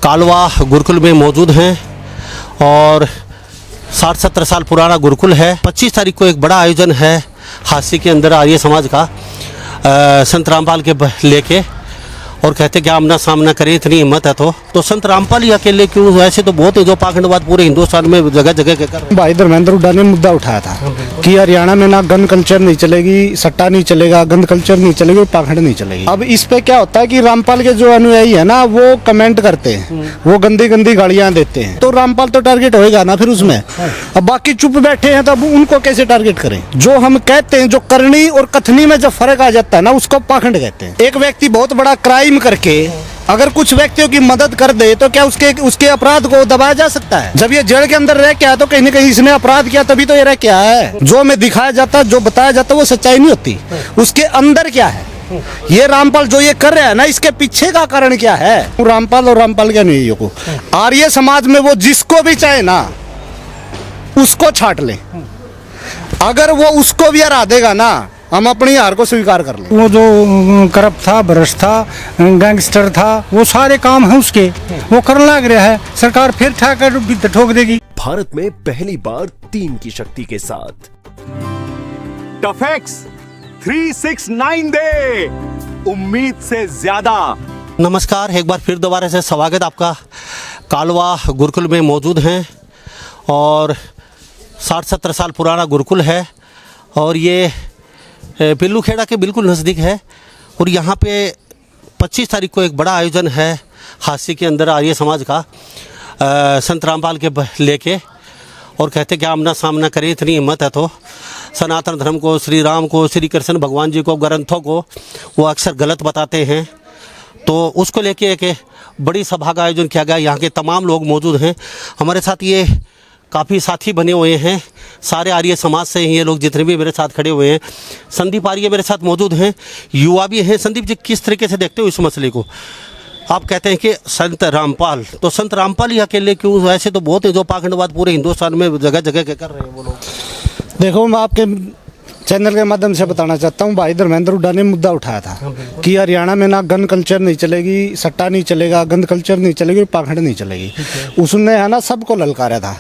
कालवा गुरुकुल में मौजूद हैं और 60-70 साल पुराना गुरुकुल है। 25 तारीख को एक बड़ा आयोजन है हास्य के अंदर आर्य समाज का संत रामपाल के लेके, और कहते क्या आमना सामना करें, इतनी हिम्मत है तो संत रामपाल ही अकेले क्यों? ऐसे तो बहुत है जो पाखंडवाद पूरे हिंदुस्तान में जगह जगह के कर। भाई धर्मेंद्र हुड्डा ने मुद्दा उठाया था कि हरियाणा में ना गन कल्चर नहीं चलेगी, सट्टा नहीं चलेगा, गन कल्चर नहीं चलेगी, पाखंड नहीं चलेगी। अब इस पे क्या होता है कि रामपाल के जो अनुयायी है ना वो कमेंट करते हैं, वो गंदी गंदी गालियां देते हैं, तो रामपाल तो टारगेट होएगा ना फिर उसमें। अब बाकी चुप बैठे हैं तो अब उनको कैसे टारगेट करें? जो हम कहते हैं, जो करनी और कथनी में जब फर्क आ जाता है ना उसको पाखंड कहते हैं। एक व्यक्ति बहुत बड़ा क्राइम करके अगर कुछ व्यक्तियों की मदद कर दे तो क्या उसके अपराध को दबाया जा सकता है? जब ये जेल के अंदर रह के आया तो कहीं ना कहीं इसने अपराध किया, तभी तो ये रह के आया है। जो हमें दिखाया जाता, जो बताया जाता वो सच्चाई नहीं होती, उसके अंदर क्या है। ये रामपाल जो ये कर रहा है ना, इसके पीछे का कारण क्या है? रामपाल और रामपाल के अनुयायियों को, आर्य समाज में वो जिसको भी चाहे ना उसको छाट ले, अगर वो उसको भी हरा देगा ना हम अपनी हार को स्वीकार कर लें। वो जो करप्ट था, भ्रष्ट था, गैंगस्टर था, वो सारे काम है उसके, वो करने लग रहा है। सरकार फिर ठोक देगी। भारत में पहली बार 3 की शक्ति के साथ टफेक्स 369 दे, उम्मीद से ज्यादा। नमस्कार, एक बार फिर दोबारा से स्वागत आपका। कालवा गुरुकुल में मौजूद हैं और 60-70 साल पुराना गुरुकुल है और ये पिल्लू खेड़ा के बिल्कुल नज़दीक है। और यहाँ पे 25 तारीख को एक बड़ा आयोजन है हास्य के अंदर आर्य समाज का संत रामपाल के लेके, और कहते क्या आमना सामना करें, इतनी हिम्मत है तो सनातन धर्म को, श्री राम को, श्री कृष्ण भगवान जी को, ग्रंथों को वो अक्सर गलत बताते हैं। तो उसको लेके एक बड़ी सभा का आयोजन किया गया। यहाँ के तमाम लोग मौजूद हैं। हमारे साथ ये काफ़ी साथी बने हुए हैं, सारे आर्य समाज से ये लोग जितने भी मेरे साथ खड़े हुए हैं। संदीप आर्य मेरे साथ मौजूद हैं, युवा भी हैं। संदीप जी, किस तरीके से देखते हो इस मसले को? आप कहते हैं कि संत रामपाल, तो संत रामपाल ही अकेले क्यों? ऐसे तो बहुत है जो पाखंडवाद पूरे हिंदुस्तान में जगह जगह के कर रहे हैं वो लोग। देखो, मैं आपके चैनल के माध्यम से बताना चाहता हूँ, भाई धर्मेंद्र हुड्डा ने मुद्दा उठाया था कि हरियाणा में ना गन कल्चर नहीं चलेगी, सट्टा नहीं चलेगा, गन कल्चर नहीं चलेगी, पाखंड नहीं चलेगी। उसने है ना सबको ललकारा था।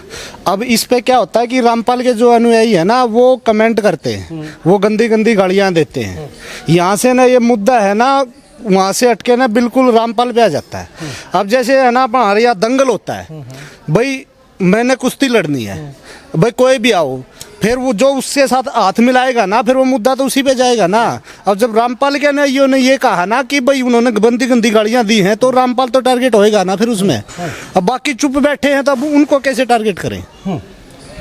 अब इस पे क्या होता है कि रामपाल के जो अनुयायी है ना वो कमेंट करते हैं, वो गंदी गंदी गालियाँ देते हैं। यहाँ से ना ये मुद्दा है ना वहाँ से हटके ना बिल्कुल रामपाल पे आ जाता है। अब जैसे है ना हमारे यहाँ दंगल होता है, भाई मैंने कुश्ती लड़नी है, भाई कोई भी आओ, फिर वो जो उसके साथ हाथ मिलाएगा ना फिर वो मुद्दा तो उसी पे जाएगा ना। अब जब रामपाल के अनुयायियों ने ये कहा ना कि भाई उन्होंने गंदी गंदी गालियां दी हैं तो रामपाल तो टारगेट होएगा ना फिर उसमें। अब बाकी चुप बैठे हैं तो अब उनको कैसे टारगेट करें?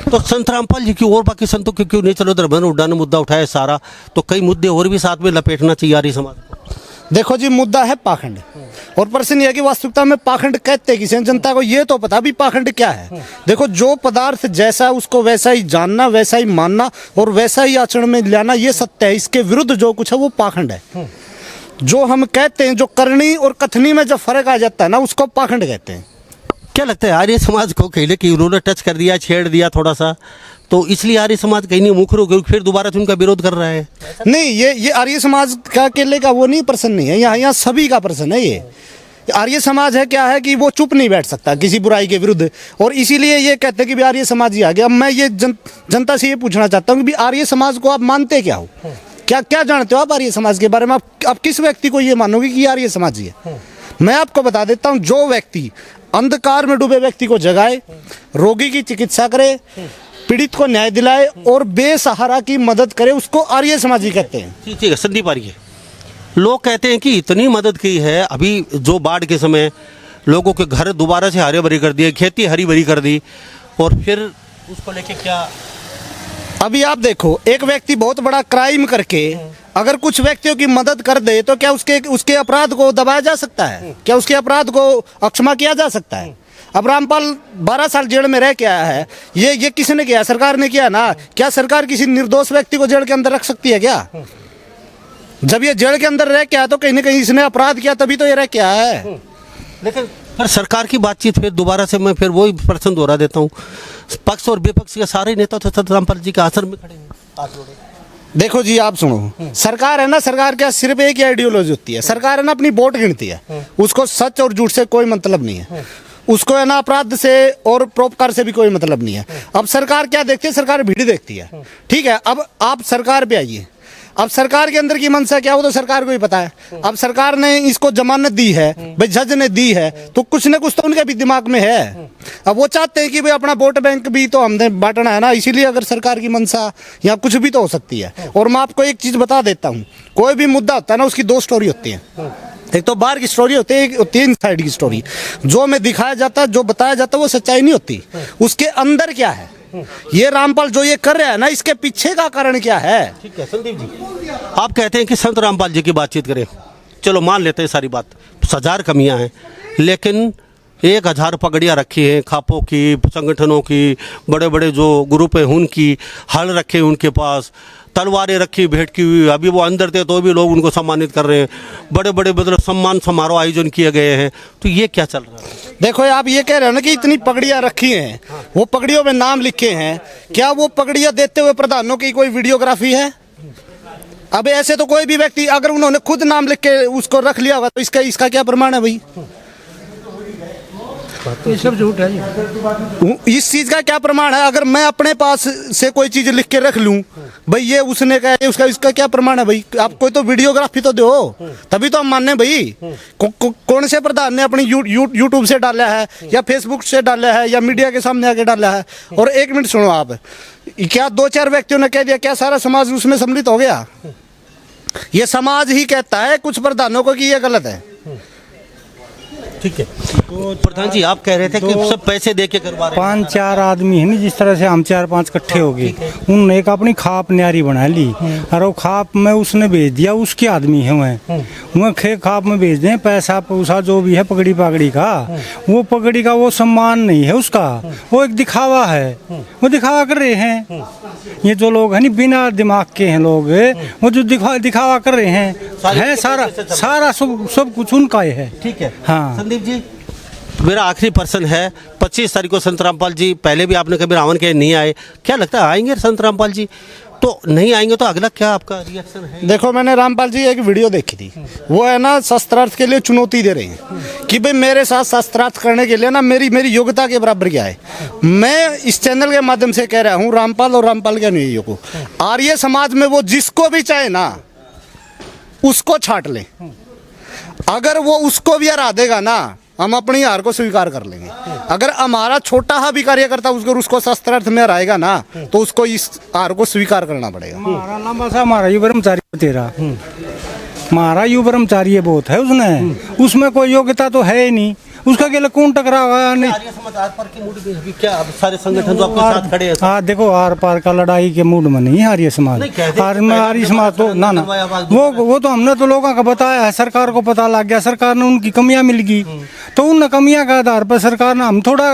तो संत रामपाल जी की और बाकी संतों की क्यों नहीं? चलो धर्मेंद्र हुड्डा ने मुद्दा उठाया सारा, तो कई मुद्दे और भी साथ में लपेटना चाहिए आर्य समाज को। देखो जी, मुद्दा है पाखंड, और प्रश्न यह कि वास्तविकता में पाखंड कहते किसे? जनता को ये तो पता भी पाखंड क्या है। देखो, जो पदार्थ जैसा उसको वैसा ही जानना, वैसा ही मानना और वैसा ही आचरण में लाना, ये सत्य है। इसके विरुद्ध जो कुछ है वो पाखंड है। जो हम कहते हैं, जो करनी और कथनी में जब फर्क आ जाता है ना उसको पाखंड कहते हैं। क्या लगता है आर्य समाज को कहले कि उन्होंने टच कर दिया, छेड़ दिया थोड़ा सा, तो इसलिए आर्य समाज कहीं नहीं मुखर हो गया, फिर दोबारा से उनका विरोध कर रहा है? नहीं, ये आर्य समाज का अकेले का वो नहीं प्रश्न नहीं है, यहाँ सभी का प्रश्न है। ये आर्य समाज है क्या है कि वो चुप नहीं बैठ सकता किसी बुराई के विरुद्ध, और इसीलिए ये कहते हैं कि आर्य समाज ही आ गया। अब मैं ये जनता से ये पूछना चाहता हूँ कि आर्य समाज को आप मानते क्या हो? क्या क्या जानते हो आप आर्य समाज के बारे में? आप किस व्यक्ति को ये मानोगे कि आर्य समाज ही है? मैं आपको बता देता हूँ, जो व्यक्ति अंधकार में डूबे व्यक्ति को जगाए, रोगी की चिकित्सा करे, पीड़ित को न्याय दिलाए और बेसहारा की मदद करे, उसको आर्य समाजी कहते हैं। ठीक है संदीप आर्य, लोग कहते हैं कि इतनी मदद की है, अभी जो बाढ़ के समय लोगों के घर दोबारा से हरे भरी कर दिए, खेती हरी भरी कर दी, और फिर उसको लेके क्या? अभी आप देखो, एक व्यक्ति बहुत बड़ा क्राइम करके अगर कुछ व्यक्तियों की मदद कर दे तो क्या उसके अपराध को दबाया जा सकता है? क्या उसके अपराध को अक्षमा किया जा सकता है? अब रामपाल 12 साल जेल में रह के आया है, ये किसने किया? सरकार ने किया ना। क्या सरकार किसी निर्दोष व्यक्ति को जेल के अंदर रख सकती है क्या? जब ये जेल के अंदर रह के आया तो कहीं ना कहीं इसने अपराध किया, तभी तो ये रह के आया है। लेकिन पर सरकार की बातचीत फिर दोबारा से मैं फिर वही प्रश्न दोहरा देता हूँ, पक्ष और विपक्ष के सारे नेता तो संत रामपाल जी के आश्रम में खड़े हैं, हाथ जोड़े। देखो जी, आप सुनो, सरकार है ना, सरकार क्या सिर्फ एक ही आइडियोलॉजी होती है। सरकार है ना अपनी वोट गिनती है, उसको सच और झूठ से कोई मतलब नहीं है, उसको है ना अपराध से और परोपकार से भी कोई मतलब नहीं है। अब सरकार क्या देखती है? सरकार भीड़ देखती है, ठीक है। अब आप सरकार पे आइए, अब सरकार के अंदर की मंशा क्या हो तो सरकार को ही पता है। अब सरकार ने इसको जमानत दी है, भाई जज ने दी है, तो कुछ न कुछ तो उनके भी दिमाग में है। अब वो चाहते हैं कि भाई अपना वोट बैंक भी तो हमने बांटना है ना, इसीलिए अगर सरकार की मंशा या कुछ भी तो हो सकती है। और मैं आपको एक चीज बता देता हूँ, कोई भी मुद्दा होता है ना, उसकी दो स्टोरी होती है। एक तो बाहर की स्टोरी होती है, एक होती है इनसाइड की स्टोरी। जो में दिखाया जाता है, जो बताया जाता है, वो सच्चाई नहीं होती। उसके अंदर क्या है, ये रामपाल जो ये कर रहा है ना, इसके पीछे का कारण क्या है? ठीक है संदीप जी, आप कहते हैं कि संत रामपाल जी की बातचीत करें, चलो मान लेते हैं सारी बात, 1000 कमियां हैं, लेकिन 1000 पगड़ियाँ रखी हैं खापों की, संगठनों की, बड़े बड़े जो ग्रुप हैं उनकी, हल रखे हैं उनके पास, तलवारें रखी भेंट की हुई, अभी वो अंदर थे तो भी लोग उनको सम्मानित कर रहे हैं, बड़े बड़े मतलब सम्मान समारोह आयोजन किए गए हैं। तो ये क्या चल रहा है? देखो आप ये कह रहे हो ना कि इतनी पगड़ियां रखी हैं, वो पगड़ियों में नाम लिखे हैं, क्या वो पगड़ियां देते हुए प्रधानों की कोई वीडियोग्राफी है? अब ऐसे तो कोई भी व्यक्ति अगर उन्होंने खुद नाम लिख के उसको रख लिया होगा तो इसका क्या प्रमाण है भाई? ये सब झूठ है जी। इस चीज का क्या प्रमाण है? अगर मैं अपने पास से कोई चीज लिख के रख लूं, भाई ये उसने कहा, उसका इसका क्या प्रमाण है भाई? आप कोई तो वीडियोग्राफी तो दो, तभी तो हम माने भाई। कौन से प्रधान ने अपनी यूट्यूब से डाला है या फेसबुक से डाला है या मीडिया के सामने आके डाला है? और एक मिनट सुनो आप, क्या 2-4 व्यक्तियों ने कह दिया, क्या सारा समाज उसमें सम्मिलित हो गया? ये समाज ही कहता है कुछ प्रधानों को कि ये गलत है। ठीक है, तो प्रधान जी आप कह रहे थे कि सब पैसे दे के करवा रहे हैं। 5-4 आदमी है ना, जिस तरह से हम 4-5 इकट्ठे हो गए, उन्होंने एक अपनी खाप न्यारी बना ली और वो खाप में उसने भेज दिया, उसके आदमी है वह खाप में भेज दें, पैसा पूसा जो भी है पगड़ी पागड़ी का, वो पगड़ी का वो सम्मान नहीं है उसका, वो एक दिखावा है, वो दिखावा कर रहे हैं। ये जो लोग हैं ना बिना दिमाग के हैं लोग, वो जो दिखावा कर रहे हैं, सारा सब कुछ उनका ही है। ठीक है हाँ संदीप जी, मेरा आखिरी प्रश्न है, 25 तारीख को संत रामपाल जी, पहले भी आपने कभी रावण के नहीं आए, क्या लगता है आएंगे संत रामपाल जी? तो नहीं आएंगे तो अगला क्या आपका रिएक्शन है? देखो मैंने रामपाल जी एक वीडियो देखी थी, वो है ना शस्त्रार्थ के लिए चुनौती दे रहे हैं कि भाई मेरे साथ शस्त्रार्थ करने के लिए ना मेरी योग्यता के बराबर क्या है। मैं इस चैनल के माध्यम से कह रहा हूँ रामपाल और रामपाल के अनुयायियों को, आर्य समाज में वो जिसको भी चाहे ना उसको छाट ले, अगर वो उसको भी हरा देगा ना, हम अपनी हार को स्वीकार कर लेंगे। अगर हमारा छोटा हा भी कार्यकर्ता उसको शस्त्रार्थ में हराएगा ना, तो उसको इस हार को स्वीकार करना पड़ेगा। हमारा लंबा सा हमारा युवा ब्रह्मचारी तेरा हमारा युवा ब्रह्मचारी बहुत है, उसमें कोई योग्यता तो है ही नहीं, उसका के लिए कौन टकरा हुआ नहीं। आर्य समाज आर पार की मूड में अभी क्या, अब सारे संगठन तो आपके साथ खड़े हैं। हाँ देखो, आर पार का लड़ाई के मूड में नहीं है आर्य समाज। आर्य समाज तो ना वो तो हमने तो लोगों का बताया है, सरकार को पता लग गया, सरकार ने उनकी कमियां मिल गई, तो उन कमियां के आधार पर सरकार ने, हम थोड़ा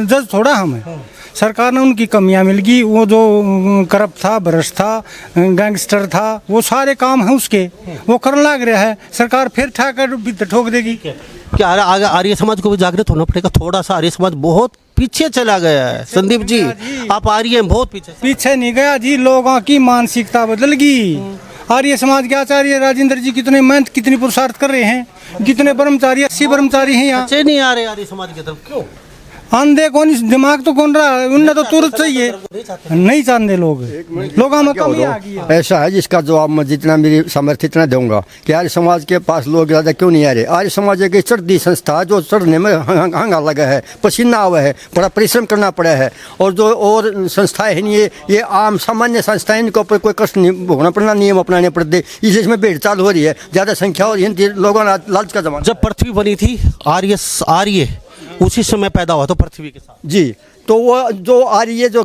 जज थोड़ा हमें, सरकार ने उनकी कमियां मिल गई, वो जो करप्ट था, भ्रष्ट था, गैंगस्टर था, वो सारे काम है उसके, वो करने लग रहा है, सरकार फिर ठोक देगी। क्या आगे आर्य समाज को भी जागृत होना पड़ेगा? थोड़ा सा आर्य समाज बहुत पीछे चला गया है संदीप जी, आप आर्य हैं बहुत पीछे नहीं गया जी, लोगों की मानसिकता बदल गई। आर्य समाज के आचार्य राजेंद्र जी कितने मेहनत, कितनी पुरुषार्थ कर रहे हैं, कितने ब्रह्मचारी 80 ब्रह्मचारी हैं यहाँ, नहीं आ रहे आर्य समाज की तरफ, क्यों? अंधे कौन, दिमाग तो कौन रहा, उनने तो तुरंत चाहिए, नहीं चाहते लोग, लोगों में कमी आ गई है। ऐसा है जिसका जवाब मैं जितना मेरी सामर्थ्य इतना दूंगा कि आर्य समाज के पास लोग ज़्यादा क्यों नहीं आ रहे। आर्य समाज एक चढ़ती संस्था है जो चढ़ने में हंगा लगा है, पसीना आवा है, बड़ा परिश्रम करना पड़ा है, और जो और संस्थाएं हैं ये आम सामान्य संस्थाएं, इनके ऊपर कोई कष्ट नहीं भोगना पड़ना, नियम अपनाने पड़ते, इसमें भीड़ चाल हो रही है, ज़्यादा संख्या हो रही है, लोगों ने लालच का जमाना। जब पृथ्वी बनी थी आर्य उसी समय पैदा हुआ तो पृथ्वी के साथ जी, तो वो जो आर्य जो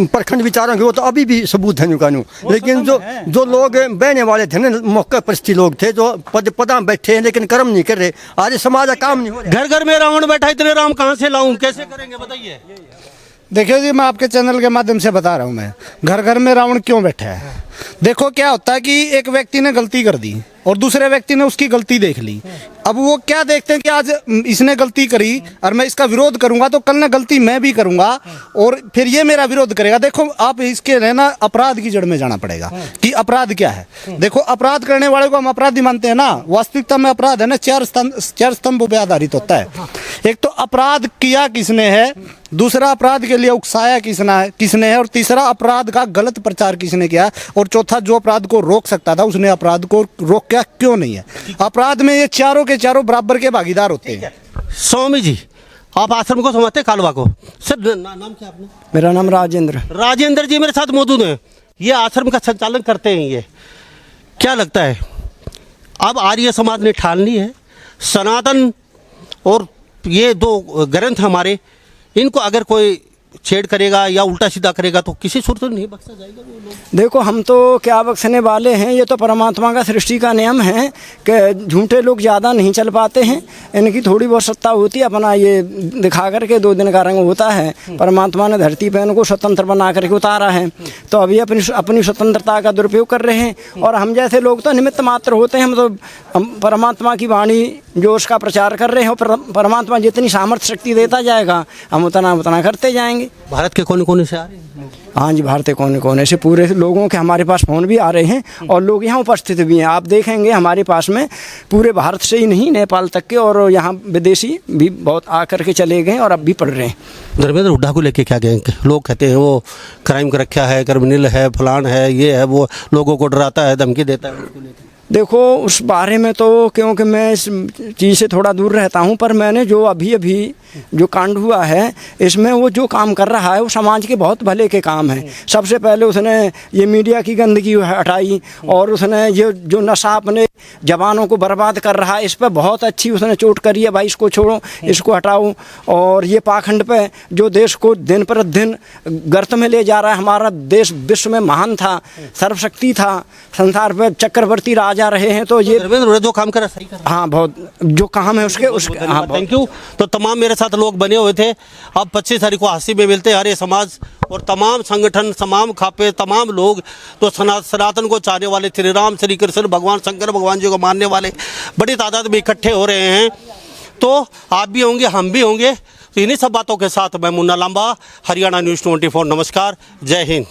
प्रखंड विचारों के वो तो अभी भी सबूत है उनका, लेकिन जो लोग बहने वाले थे ना, मौका परिस्थिति लोग थे जो पदा बैठे हैं लेकिन कर्म नहीं कर रहे, आर्य समाज का काम नहीं हो रहा। घर घर में रावण बैठा, इतने राम कहाँ से लाऊं, कैसे करेंगे बताइए? देखिए जी, मैं आपके चैनल के माध्यम से बता रहा हूँ, मैं घर घर में रावण क्यों बैठा है। देखो क्या होता है कि एक व्यक्ति ने गलती कर दी, और दूसरे व्यक्ति ने उसकी गलती देख ली। अब वो क्या देखते हैं कि आज इसने गलती करी और मैं इसका विरोध करूंगा तो कल ना गलती मैं भी करूंगा और फिर ये मेरा विरोध करेगा। देखो आप इसके रहना अपराध की जड़ में जाना पड़ेगा कि अपराध क्या है। देखो अपराध करने वाले को हम अपराधी मानते हैं ना, वास्तविकता में अपराध है ना चार स्तंभ पे आधारित होता है। एक तो अपराध किया किसने है, दूसरा अपराध के लिए उकसाया किसने है और तीसरा अपराध का गलत प्रचार किसने किया और चौथा जो अपराध को रोक सकता था उसने अपराध को रोका क्यों नहीं है। अपराध में ये चारों के चारों बराबर के भागीदार होते हैं। स्वामी जी आप आश्रम को समझते हैं कालवा को? सर नाम क्या आपने? मेरा नाम राजेंद्र जी मेरे साथ मौजूद हैं। ये आश्रम का संचालन करते हैं। ये क्या लगता है अब आर्य समाज ने ठान ली है सनातन और ये दो ग्रंथ हमारे, इनको अगर कोई छेड़ करेगा या उल्टा सीधा करेगा तो किसी सूरत में नहीं बख्शा जाएगा वो लोग। देखो हम तो क्या बख्शने वाले हैं, ये तो परमात्मा का सृष्टि का नियम है कि झूठे लोग ज़्यादा नहीं चल पाते हैं। इनकी थोड़ी बहुत सत्ता होती है, अपना ये दिखा करके 2 दिन का रंग होता है। परमात्मा ने धरती पर इनको स्वतंत्र बना करके उतारा है तो अभी अपनी स्वतंत्रता का दुरुपयोग कर रहे हैं और हम जैसे लोग तो निमित्त मात्र होते हैं। हम परमात्मा की वाणी जो उसका प्रचार कर रहे हैं और परमात्मा जितनी सामर्थ्य शक्ति देता जाएगा हम उतना करते जाएंगे। भारत के कोने कोने से आ रहे हैं? हाँ जी, भारत के कोने कोने से पूरे लोगों के हमारे पास फ़ोन भी आ रहे हैं और लोग यहाँ उपस्थित भी हैं। आप देखेंगे हमारे पास में पूरे भारत से ही नहीं नेपाल तक के और यहाँ विदेशी भी बहुत आकर के चले गए और अब भी पढ़ रहे हैं। धर्मेंद्र हुड्डा को लेके क्या कहेंगे? लोग कहते हैं वो क्राइम कर रखा है, क्रिमिनल है, फलान है, ये है, वो लोगों को डराता है, धमकी देता है। उसको लेके देखो उस बारे में तो क्योंकि मैं इस चीज़ से थोड़ा दूर रहता हूँ, पर मैंने जो अभी जो कांड हुआ है इसमें वो जो काम कर रहा है वो समाज के बहुत भले के काम है। सबसे पहले उसने ये मीडिया की गंदगी हटाई और उसने ये जो नशा अपने जवानों को बर्बाद कर रहा है इस पर बहुत अच्छी उसने चोट करी है। भाई इसको छोड़ो, इसको हटाओ। और ये पाखंड पे जो देश को दिन पर दिन गर्त में ले जा रहा है। हमारा देश विश्व में महान था, सर्वशक्ति था, संसार पर चक्रवर्ती राजा रहे हैं। तो ये धर्मेंद्र जो काम करा सही करा। हाँ, बहुत जो काम है उसके हाँ थैंक यू। तो तमाम मेरे साथ लोग बने हुए थे। अब 25 तारीख को हांसी में मिलते हैं आर्य समाज और तमाम संगठन, तमाम खापे, तमाम लोग तो सनातन को चाहने वाले, श्री राम, श्री कृष्ण भगवान, शंकर भगवान जी को मानने वाले बड़ी तादाद में इकट्ठे हो रहे हैं। तो आप भी होंगे, हम भी होंगे। तो इन्हीं सब बातों के साथ मैं मुन्ना लांबा, हरियाणा न्यूज़ 24। नमस्कार, जय हिंद।